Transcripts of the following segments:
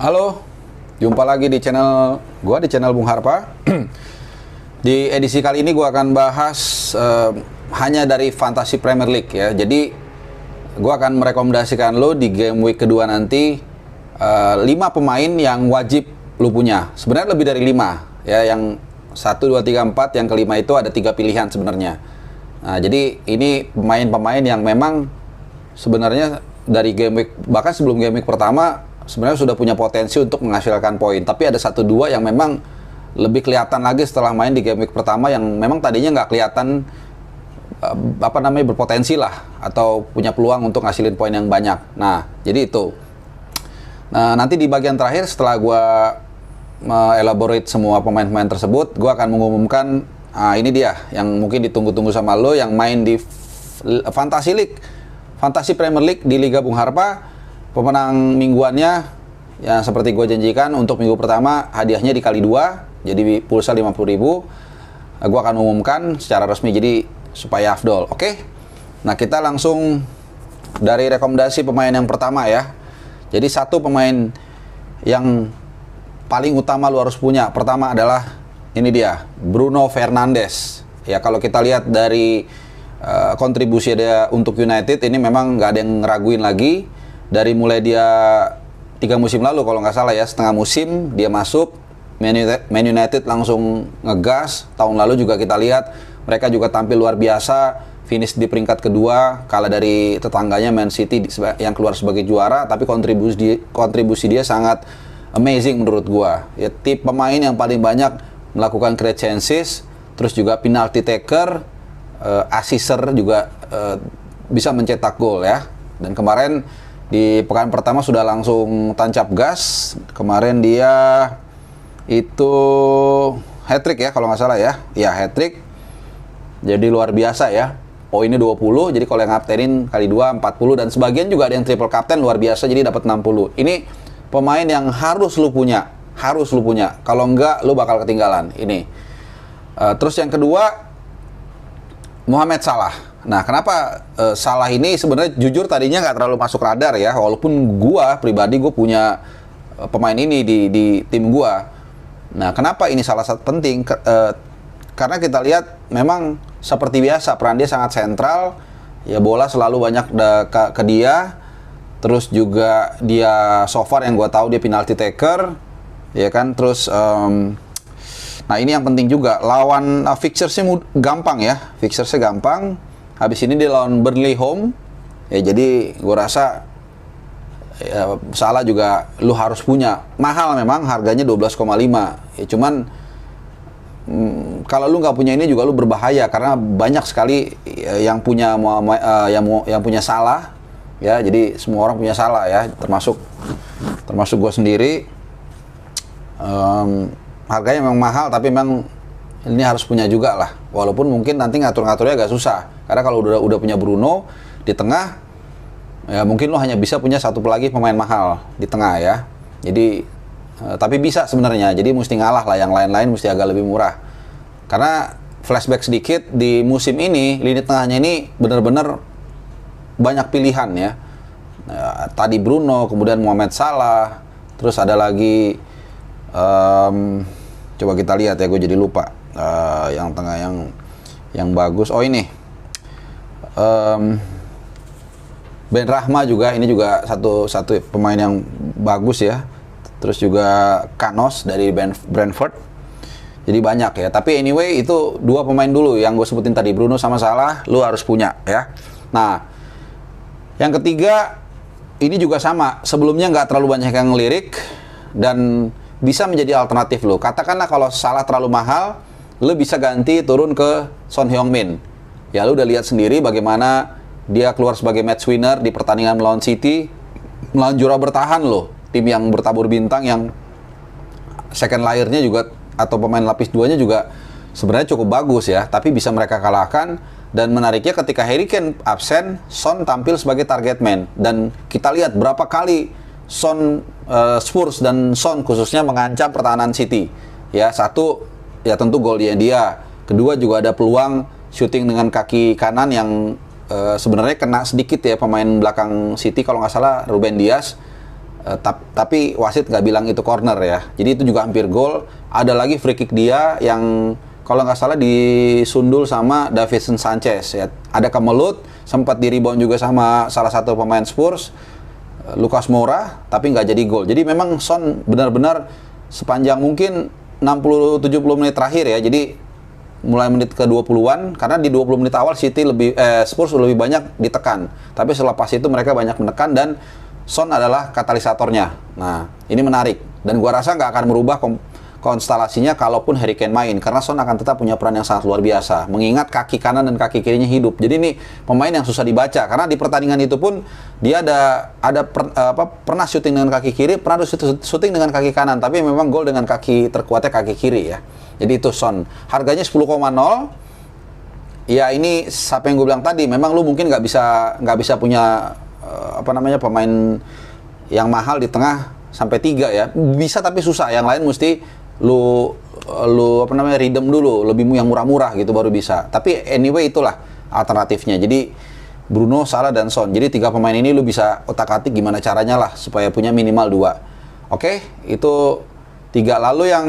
Halo, jumpa lagi di channel gua, di channel Bung Harpa. Di edisi kali ini gua akan bahas hanya dari Fantasy Premier League ya. Jadi gua akan merekomendasikan lo di game week kedua nanti 5 pemain yang wajib lo punya. Sebenarnya lebih dari 5 ya, yang 1, 2, 3, 4, yang kelima itu ada 3 pilihan sebenarnya. Nah, jadi ini pemain-pemain yang memang sebenarnya dari game week, bahkan sebelum game week pertama sebenarnya sudah punya potensi untuk menghasilkan poin. Tapi ada 1-2 yang memang lebih kelihatan lagi setelah main di game week pertama, yang memang tadinya nggak kelihatan berpotensi lah, atau punya peluang untuk ngasilin poin yang banyak. Nah, jadi itu. Nah, nanti di bagian terakhir setelah gue elaborate semua pemain-pemain tersebut, gue akan mengumumkan ini dia yang mungkin ditunggu-tunggu sama lo yang main di Fantasy League, Fantasy Premier League di Liga Bung Harpa. Pemenang mingguannya yang seperti gue janjikan, untuk minggu pertama hadiahnya dikali 2, jadi pulsa 50.000. Gue akan umumkan secara resmi, jadi supaya afdol. Oke? Nah, kita langsung dari rekomendasi pemain yang pertama ya. Jadi satu pemain yang paling utama lu harus punya. Pertama adalah ini dia, Bruno Fernandes. Ya, kalau kita lihat dari kontribusi dia untuk United ini memang nggak ada yang ngeraguin lagi. Dari mulai dia 3 musim lalu kalau nggak salah ya, setengah musim dia masuk Man United langsung ngegas. Tahun lalu juga kita lihat mereka juga tampil luar biasa, finish di peringkat kedua, kalah dari tetangganya Man City yang keluar sebagai juara. Tapi kontribusi dia sangat amazing menurut gua. Ya, tip pemain yang paling banyak melakukan create chances, terus juga penalty taker, assister juga, bisa mencetak gol ya. Dan kemarin di pekan pertama sudah langsung tancap gas. Kemarin dia itu hat-trick ya kalau nggak salah ya. Ya, hat-trick. Jadi luar biasa ya. Poinnya 20, jadi kalau yang kaptenin kali 2, 40. Dan sebagian juga ada yang triple captain luar biasa, jadi dapat 60. Ini pemain yang harus lu punya. Harus lu punya. Kalau enggak, lu bakal ketinggalan. Ini. Terus yang kedua, Mohamed Salah. Nah, kenapa Salah ini sebenarnya jujur tadinya nggak terlalu masuk radar ya, walaupun gua pribadi gue punya pemain ini di tim gua. Nah, kenapa ini salah satu penting? Karena kita lihat memang seperti biasa peran dia sangat sentral, ya bola selalu banyak ke dia. Terus juga dia so far yang gua tahu dia penalty taker, ya kan. Terus nah ini yang penting juga, lawan fixturesnya gampang ya, fixturesnya gampang. Habis ini dia lawan Burnley home. Ya, jadi gue rasa ya, Salah juga lu harus punya. Mahal memang, harganya 12,5. Ya, cuman kalau lu nggak punya ini juga lu berbahaya, karena banyak sekali yang punya yang punya Salah. Ya, jadi semua orang punya Salah ya, termasuk gue sendiri. Harganya memang mahal, tapi memang ini harus punya juga lah. Walaupun mungkin nanti ngatur-ngaturnya agak susah. Karena kalau udah punya Bruno di tengah, ya mungkin lo hanya bisa punya satu lagi pemain mahal di tengah ya. Jadi tapi bisa sebenarnya. Jadi mesti ngalah lah, yang lain-lain mesti agak lebih murah. Karena flashback sedikit, di musim ini lini tengahnya ini benar-benar banyak pilihan ya. Tadi Bruno, kemudian Mohamed Salah, terus ada lagi coba kita lihat ya, gue jadi lupa yang tengah yang bagus. Oh, ini Ben Rahma juga, ini juga satu pemain yang bagus ya. Terus juga Canos dari Brentford. Jadi banyak ya. Tapi anyway, itu 2 pemain dulu yang gue sebutin tadi, Bruno sama Salah, lu harus punya ya. Nah, yang ketiga ini juga sama. Sebelumnya nggak terlalu banyak yang ngelirik dan bisa menjadi alternatif lo. Katakanlah kalau Salah terlalu mahal, lo bisa ganti turun ke Son Heung-min. Ya, lo udah lihat sendiri bagaimana dia keluar sebagai match winner di pertandingan melawan City, melawan juara bertahan lo, tim yang bertabur bintang, yang second layer-nya juga atau pemain lapis 2-nya juga sebenarnya cukup bagus ya, tapi bisa mereka kalahkan. Dan menariknya ketika Harry Kane absen, Son tampil sebagai target man. Dan kita lihat berapa kali Spurs dan Son khususnya mengancam pertahanan City. Ya, satu ya tentu gol dia. Kedua juga ada peluang shooting dengan kaki kanan yang sebenarnya kena sedikit ya pemain belakang City, kalau nggak salah Ruben Dias. Tapi wasit nggak bilang itu corner ya. Jadi itu juga hampir gol. Ada lagi free kick dia yang kalau nggak salah disundul sama Davinson Sanchez ya. Ada kemelut, sempat di rebound juga sama salah satu pemain Spurs, Lucas Moura, tapi nggak jadi gol. Jadi memang Son benar-benar sepanjang mungkin 60-70 menit terakhir ya. Jadi mulai menit ke 20-an, karena di 20 menit awal Spurs lebih banyak ditekan. Tapi selepas itu mereka banyak menekan dan Son adalah katalisatornya. Nah, ini menarik. Dan gua rasa nggak akan merubah konstelasinya kalaupun Harry Kane main, karena Son akan tetap punya peran yang sangat luar biasa. Mengingat kaki kanan dan kaki kirinya hidup. Jadi ini pemain yang susah dibaca, karena di pertandingan itu pun dia pernah syuting dengan kaki kiri, pernah syuting dengan kaki kanan, tapi memang gol dengan kaki terkuatnya kaki kiri ya. Jadi itu Son. Harganya 10,0. Ya ini siapa yang gue bilang tadi, memang lu mungkin nggak bisa punya pemain yang mahal di tengah sampai 3 ya. Bisa tapi susah. Yang lain mesti lu redeem dulu, lebih yang murah-murah gitu baru bisa. Tapi anyway itulah alternatifnya. Jadi Bruno, Salah dan Son. Jadi 3 pemain ini lu bisa otak-atik gimana caranya lah supaya punya minimal 2. Oke, itu 3. Lalu yang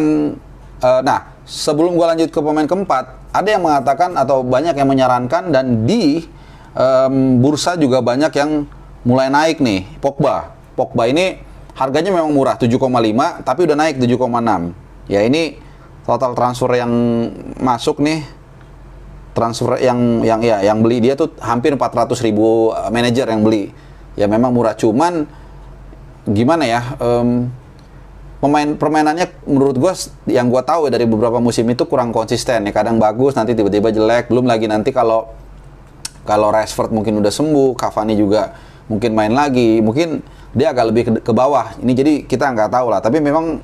sebelum gua lanjut ke pemain keempat, ada yang mengatakan atau banyak yang menyarankan dan di bursa juga banyak yang mulai naik nih, Pogba ini harganya memang murah 7,5 tapi udah naik 7,6. Ya ini total transfer yang masuk nih, transfer yang beli dia tuh hampir 400.000 manajer yang beli. Ya memang murah, cuman gimana ya, permainannya menurut gue yang gue tahu ya dari beberapa musim itu kurang konsisten ya, kadang bagus nanti tiba-tiba jelek. Belum lagi nanti kalau Rashford mungkin udah sembuh, Cavani juga mungkin main lagi, mungkin dia agak lebih ke bawah. Ini jadi kita nggak tahu lah. Tapi memang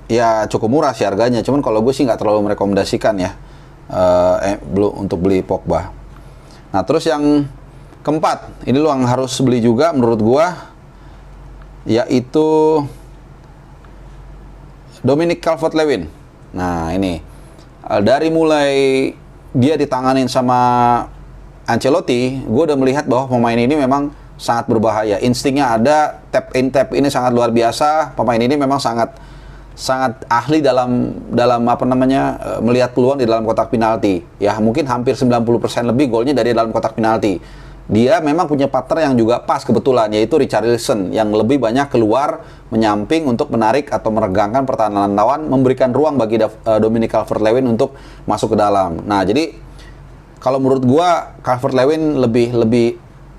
ya cukup murah sih harganya. Cuman kalau gue sih nggak terlalu merekomendasikan ya untuk beli Pogba. Nah terus yang keempat, ini lo yang harus beli juga menurut gue, yaitu Dominic Calvert-Lewin. Nah ini dari mulai dia ditanganin sama Ancelotti, gue udah melihat bahwa pemain ini memang sangat berbahaya. Instingnya ada, tap in tap ini sangat luar biasa. Pemain ini memang sangat ahli dalam melihat peluang di dalam kotak penalti. Ya mungkin hampir 90% lebih golnya dari dalam kotak penalti. Dia memang punya partner yang juga pas kebetulan, yaitu Richarlison yang lebih banyak keluar menyamping untuk menarik atau meregangkan pertahanan lawan, memberikan ruang bagi Dominic Calvert-Lewin untuk masuk ke dalam. Nah jadi kalau menurut gua Calvert-Lewin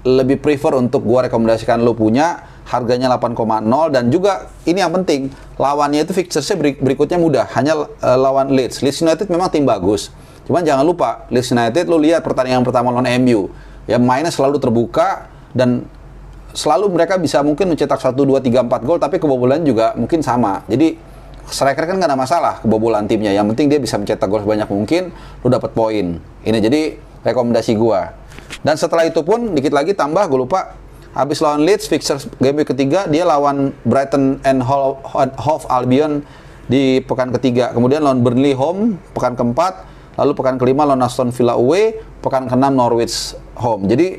lebih prefer untuk gua rekomendasikan lo punya. Harganya 8,0 dan juga ini yang penting, lawannya itu fixture-nya berikutnya mudah, hanya lawan Leeds United memang tim bagus. Cuman jangan lupa Leeds United lo lihat pertandingan pertama lawan MU. Ya mainnya selalu terbuka dan selalu mereka bisa mungkin mencetak 1 2 3 4 gol, tapi kebobolan juga mungkin sama. Jadi striker kan nggak ada masalah kebobolan timnya, yang penting dia bisa mencetak gol sebanyak mungkin, lu dapat poin. Ini jadi rekomendasi gua. Dan setelah itu pun dikit lagi tambah, gue lupa, habis lawan Leeds fixture game week ketiga dia lawan Brighton and Hove Albion di pekan ketiga, kemudian lawan Burnley home pekan keempat, lalu pekan kelima lawan Aston Villa away, pekan keenam Norwich home. Jadi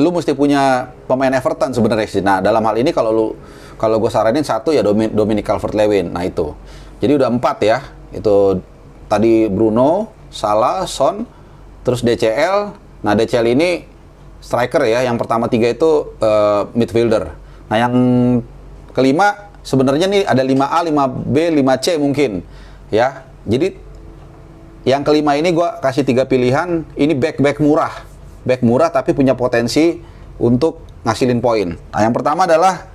lu mesti punya pemain Everton sebenarnya sih. Nah dalam hal ini kalau gue saranin satu ya Dominic Calvert-Lewin. Nah itu jadi udah 4 ya, itu tadi Bruno, Salah, Son, terus DCL. Nah DCL ini striker ya, yang pertama 3 itu midfielder. Nah yang kelima sebenarnya nih ada 5A, 5B, 5C mungkin ya. Jadi yang kelima ini gue kasih 3 pilihan. Ini back murah tapi punya potensi untuk ngasilin poin. Nah yang pertama adalah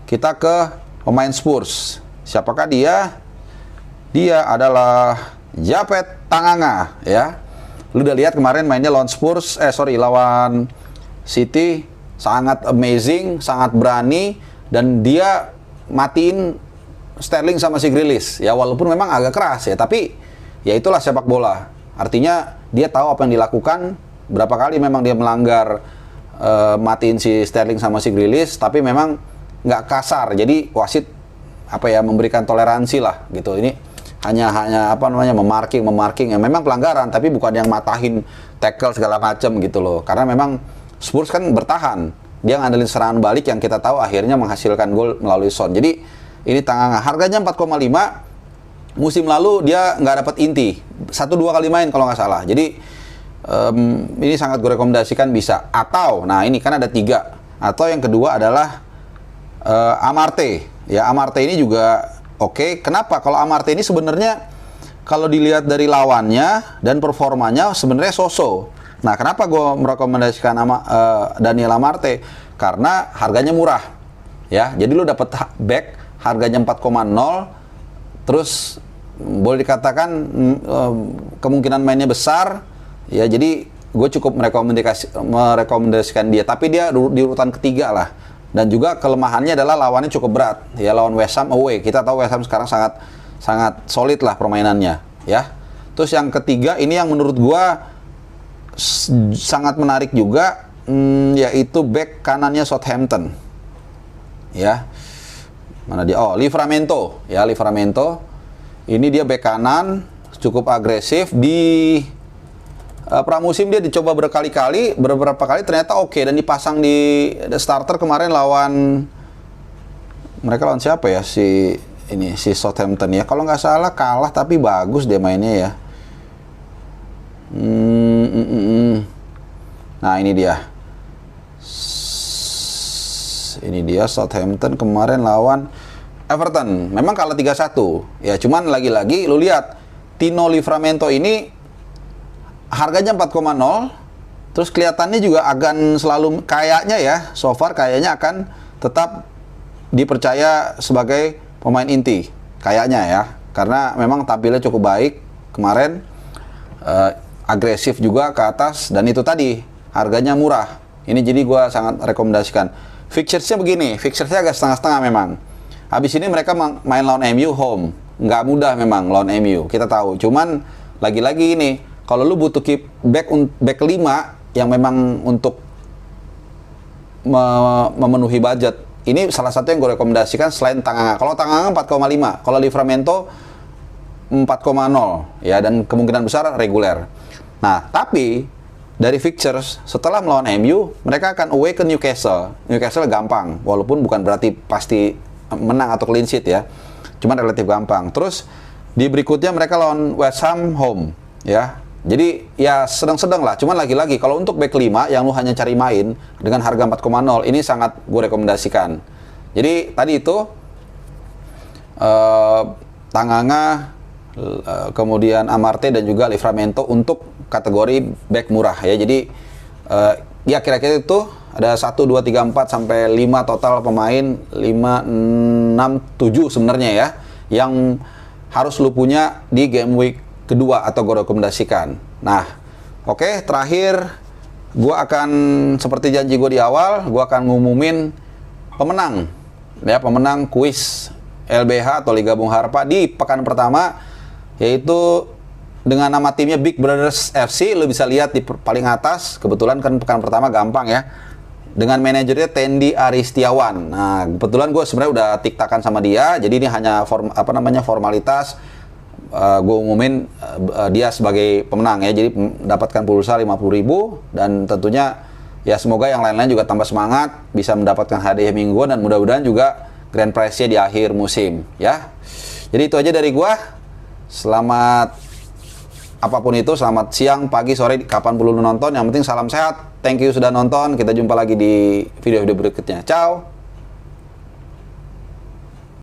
kita ke pemain Spurs. Siapakah dia? Dia adalah Japet Tanganga ya. Lu udah lihat kemarin mainnya lawan lawan City, sangat amazing, sangat berani, dan dia matiin Sterling sama si Grealish. Ya walaupun memang agak keras ya, tapi ya itulah sepak bola. Artinya dia tahu apa yang dilakukan. Berapa kali memang dia melanggar matiin si Sterling sama si Grealish, tapi memang nggak kasar. Jadi wasit memberikan toleransi lah gitu. Ini hanya memarking yang memang pelanggaran, tapi bukan yang matahin tackle segala macam gitu loh. Karena memang Spurs kan bertahan. dia ngandelin serangan balik yang kita tahu akhirnya menghasilkan gol melalui Son. Jadi ini Tanganga, harganya 4,5. Musim lalu dia nggak dapat inti, 1-2 kali main kalau nggak salah. Jadi ini sangat gue rekomendasikan bisa. Atau, nah ini kan ada 3. Atau yang kedua adalah Amarte. Ya, Amarte ini juga oke. Kenapa? Kalau Amarte ini sebenarnya kalau dilihat dari lawannya dan performanya sebenarnya so-so. Nah, kenapa gue merekomendasikan Daniel Amarte? Karena harganya murah. Ya, jadi lu dapat back harganya 4,0, terus boleh dikatakan kemungkinan mainnya besar. Ya, jadi gue cukup merekomendasikan dia. Tapi dia di urutan ketiga lah. Dan juga kelemahannya adalah lawannya cukup berat. Ya, lawan West Ham away. Kita tahu West Ham sekarang sangat solid lah permainannya. Ya. Terus yang ketiga ini yang menurut gue sangat menarik juga, yaitu back kanannya Southampton. Ya. Mana dia? Oh, Livramento. Ya, Livramento. Ini dia back kanan, cukup agresif. Di pramusim dia dicoba beberapa kali ternyata oke, dan dipasang di starter kemarin lawan siapa ya? Si Southampton ya. Kalau nggak salah kalah tapi bagus dia mainnya ya. Nah, ini dia. Ini dia Southampton kemarin lawan Everton. Memang kalah 3-1. Ya, cuman lagi-lagi lu lihat Tino Livramento ini harganya 4,0. Terus kelihatannya juga akan selalu kayaknya ya, so far kayaknya akan tetap dipercaya sebagai pemain inti. Kayaknya ya. Karena memang tampilnya cukup baik kemarin. Agresif juga ke atas, dan itu tadi harganya murah. Ini jadi gue sangat rekomendasikan. Fixturesnya begini, fixturesnya agak setengah-setengah memang. Habis ini mereka main lawan MU home, nggak mudah memang lawan MU, kita tahu. Cuman lagi-lagi ini, kalau lu butuh keep back 5 yang memang untuk memenuhi budget, ini salah satu yang gue rekomendasikan selain Tanganga. Kalau Tanganga 4,5, kalau Livramento 4,0 ya, dan kemungkinan besar reguler. Nah, tapi dari fixtures setelah melawan MU, mereka akan away ke Newcastle. Newcastle gampang, walaupun bukan berarti pasti menang atau clean sheet ya. Cuman relatif gampang. Terus di berikutnya mereka lawan West Ham home ya. Jadi ya sedang-sedang lah. Cuman lagi-lagi kalau untuk back 5 yang lu hanya cari main dengan harga 4,0, ini sangat gue rekomendasikan. Jadi tadi itu Tanganga, kemudian Amarte dan juga Livramento untuk kategori back murah ya. Jadi ya kira-kira itu ada 1, 2, 3, 4 sampai 5 total pemain, 5, 6, 7 sebenarnya ya, yang harus lu punya di game week kedua atau gue rekomendasikan. Nah, oke, terakhir gue akan seperti janji gue di awal, gue akan ngumumin pemenang ya, pemenang kuis LBH atau Liga Bung Harpa di pekan pertama, yaitu dengan nama timnya Big Brothers FC. Lo bisa lihat di paling atas, kebetulan kan pekan pertama gampang ya, dengan manajernya Tendi Aristiawan. Nah, kebetulan gue sebenarnya udah tiktakan sama dia, jadi ini hanya formalitas. Gue umumin dia sebagai pemenang ya, jadi mendapatkan pulsa 50.000, dan tentunya ya semoga yang lain-lain juga tambah semangat, bisa mendapatkan hadiah mingguan, dan mudah-mudahan juga grand prize-nya di akhir musim ya. Jadi itu aja dari gue. Selamat apapun itu, selamat siang, pagi, sore, kapan perlu nonton. Yang penting salam sehat. Thank you sudah nonton. Kita jumpa lagi di video-video berikutnya. Ciao.